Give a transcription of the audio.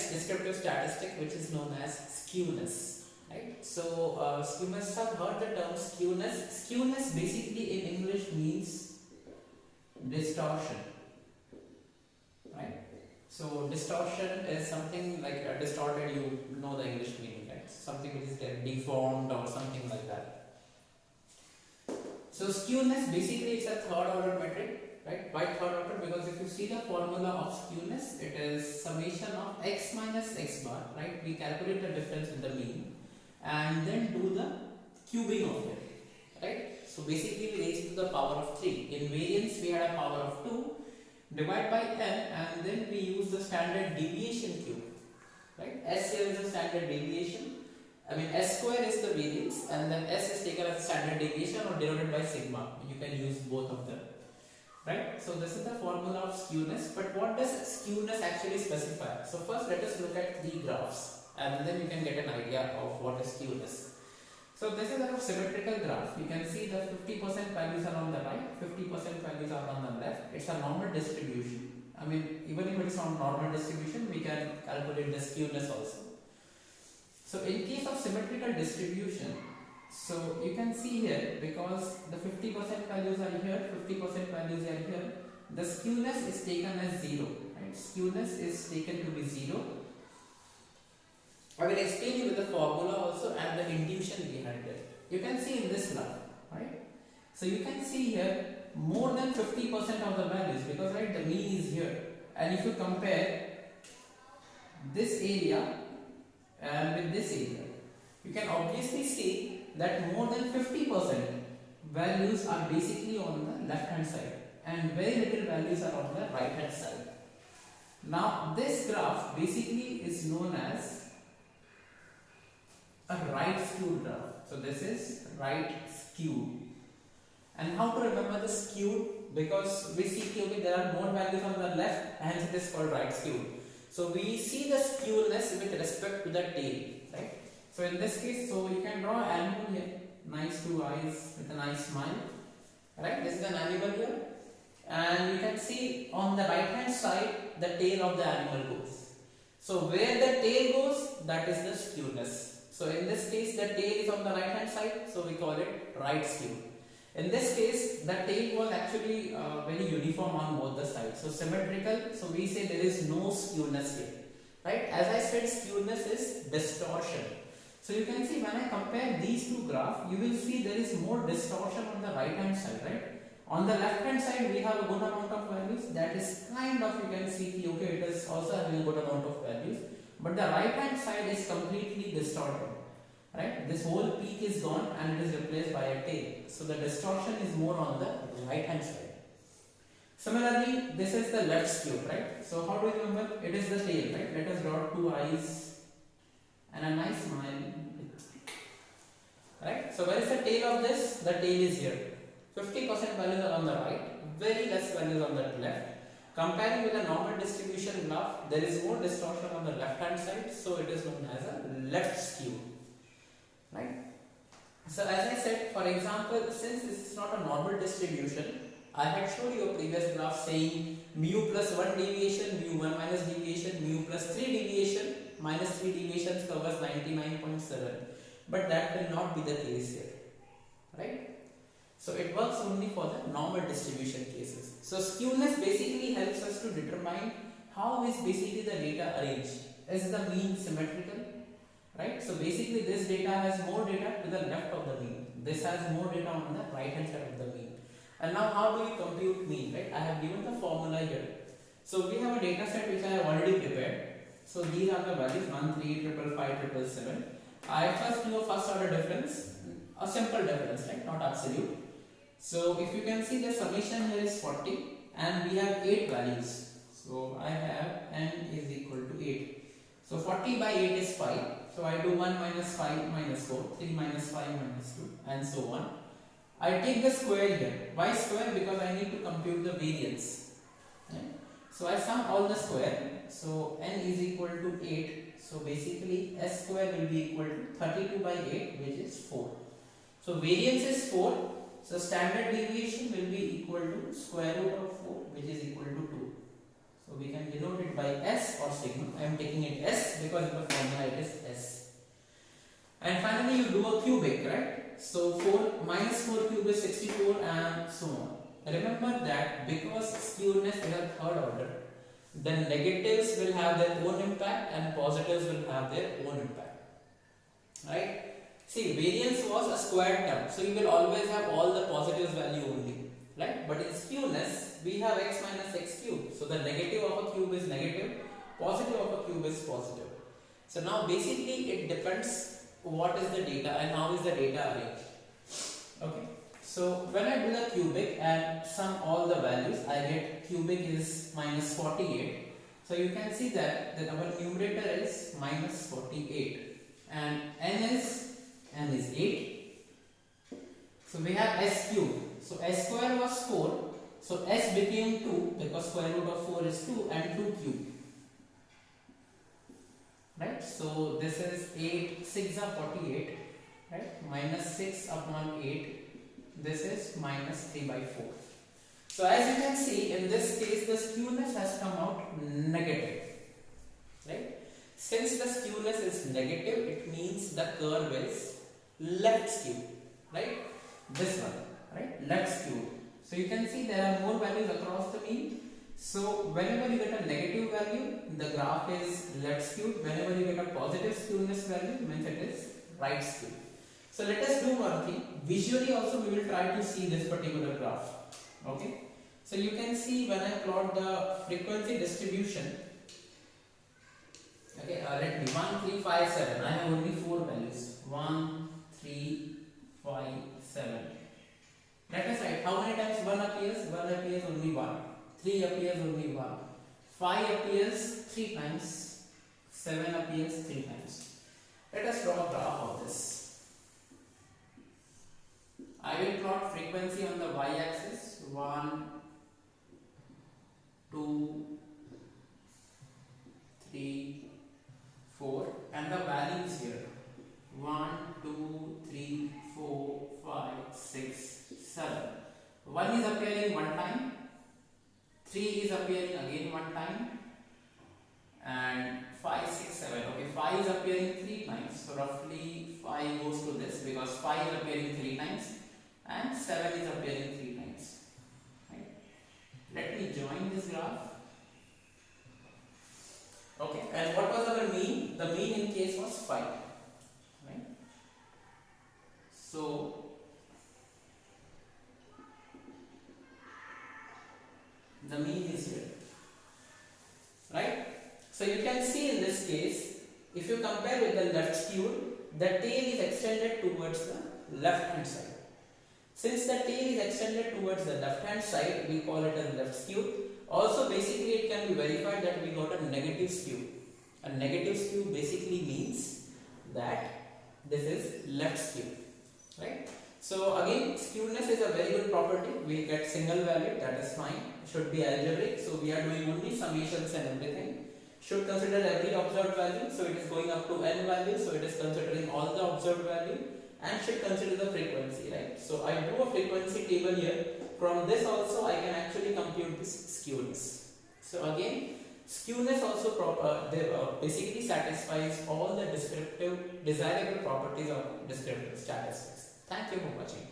next descriptive statistic, which is known as skewness. Right? So you must have heard the term skewness. Skewness basically in English means distortion. Right? So distortion is something like distorted. You know the English meaning, right? Something which is deformed or something like that. So skewness basically is a third order metric, right? Why third order? Because if you see the formula of skewness, it is summation of x minus x bar, right? We calculate the difference with the mean and then do the cubing of it, right? So basically we raise to the power of 3. In variance we had a power of 2, divide by n, and then we use the standard deviation cube, right? S here is the standard deviation. I mean S square is the variance and then S is taken as a standard deviation or denoted by sigma. You can use both of them, right? So this is the formula of skewness. But what does skewness actually specify? So first let us look at the graphs and then you can get an idea of what is skewness. So this is a symmetrical graph. You can see the 50% values are on the right, 50% values are on the left. It's a normal distribution. I mean even if it is not normal distribution, we can calculate the skewness also. So in case of symmetrical distribution, so you can see here, because the 50% values are here, 50% values are here, the skewness is taken as 0, right? Skewness is taken to be 0. I will explain you with the formula also and the intuition behind it. You can see in this graph, right? So you can see here more than 50% of the values, because right, the mean is here, and if you compare this area and with this area, you can obviously see that more than 50% values are basically on the left hand side and very little values are on the right hand side. Now this graph basically is known as a right skewed graph. So this is right skewed. And how to remember the skewed? Because we see clearly there are more values on the left, and hence it is called right skewed. So we see the skewness with respect to the tail, right? So in this case, so you can draw an animal here, nice two eyes with a nice smile, right? This is an animal here, and you can see on the right hand side the tail of the animal goes. So where the tail goes, that is the skewness. So in this case, the tail is on the right hand side, so we call it right skewed. In this case, the tail was actually very uniform on both the sides, so symmetrical. So we say there is no skewness here, right? As I said, skewness is distortion. So you can see when I compare these two graphs, you will see there is more distortion on the right hand side, right? On the left hand side, we have a good amount of values. That is kind of, you can see, okay, it is also having a good amount of values. But the right hand side is completely distorted. Right? This whole peak is gone and it is replaced by a tail. So the distortion is more on the right hand side. Similarly, this is the left skew, right? So how do you remember? It is the tail, right? Let us draw two eyes and a nice smile. Right? So where is the tail of this? The tail is here. 50% values are on the right, very less values on the left. Comparing with a normal distribution graph, there is more distortion on the left hand side, so it is known as a left skew. Right? So as I said, for example, since this is not a normal distribution, I had showed you a previous graph saying mu plus 1 deviation, mu 1 minus deviation, mu plus 3 deviation, minus 3 deviations covers 99.7. But that will not be the case here. Right? So it works only for the normal distribution cases. So skewness basically helps us to determine how is basically the data arranged. Is the mean symmetrical? Right? So basically this data has more data to the left of the mean. This has more data on the right hand side of the mean. And now how do you compute mean? Right? I have given the formula here. So we have a data set which I have already prepared. So these are the values 1, 3, 5, 5, 7, 7. I first do a first order difference, a simple difference, right? Not absolute. So if you can see the summation here is 40 and we have 8 values. So I have n is equal to 8. So 40 by 8 is 5. So I do 1 minus 5 minus 4, 3 minus 5 minus 2 and so on. I take the square here. Why square? Because I need to compute the variance. Right? So I sum all the square. So n is equal to 8. So basically s square will be equal to 32 by 8, which is 4. So variance is 4. So standard deviation will be equal to square root of 4, which is equal to 2. So we can denote it by s S or sigma. I am taking it S because in the formula it is S. And finally you do a cubic, right? So 4 minus 4 cube is 64 and so on. Remember that because skewness is a third order, the negatives will have their own impact and positives will have their own impact. Right? See, variance was a squared term, so you will always have all the positives value only. Right? But in skewness, we have x minus x cube. So the negative of a cube is negative, positive of a cube is positive. So now basically it depends what is the data and how is the data arranged. Okay. So when I do the cubic and sum all the values, I get cubic is minus 48. So you can see that our numerator is minus 48 and n is 8. So we have s cube. So s square was 4. So s became 2 because square root of 4 is 2 and 2 cube. Right? So this is 8, 6 are 48. Right? Minus 6 upon 8. This is minus 3 by 4. So as you can see, in this case the skewness has come out negative. Right? Since the skewness is negative, it means the curve is left skewed. Right? This one. Right? Left skewed. So you can see there are more values across the mean. So whenever you get a negative value, the graph is left skewed. Whenever you get a positive skewness value, means it is right skewed. So let us do one thing. Visually also we will try to see this particular graph. Okay. So you can see when I plot the frequency distribution. Okay. Let me 1, 3, 5, 7. I have only 4 values. 1, 3, 5, 7. Let us write how many times 1 appears. 1 appears only 1. 3 appears only 1. 5 appears 3 times. 7 appears 3 times. Let us draw a graph of this. I will plot frequency on the y-axis 1, 2, 3, 4 and the values here 1, 2, 3, 4, 5, 6, 7. 1 is appearing 1 time, 3 is appearing again 1 time and 5, 6, 7. Okay, 5 is appearing 3 times, so roughly 5 goes to this because 5 is appearing 3 times. And 7 is appearing 3 times. Right? Let me join this graph. Okay, and what was our mean? The mean in case was 5. Right? So the mean is here. Right? So you can see in this case, if you compare with the left skewed, the tail is extended towards the left hand side. Since the tail is extended towards the left hand side, we call it as left skewed. Also basically it can be verified that we got a negative skew. A negative skew basically means that this is left skew. Right? So again, skewness is a very good property. We get single value, that is fine. Should be algebraic, so we are doing only summations and everything. Should consider every observed value, so it is going up to n values, so it is considering all the observed value. And should consider the frequency, right? So I do a frequency table here. From this also I can actually compute this skewness. So again, skewness also basically satisfies all the descriptive desirable properties of descriptive statistics. Thank you for watching.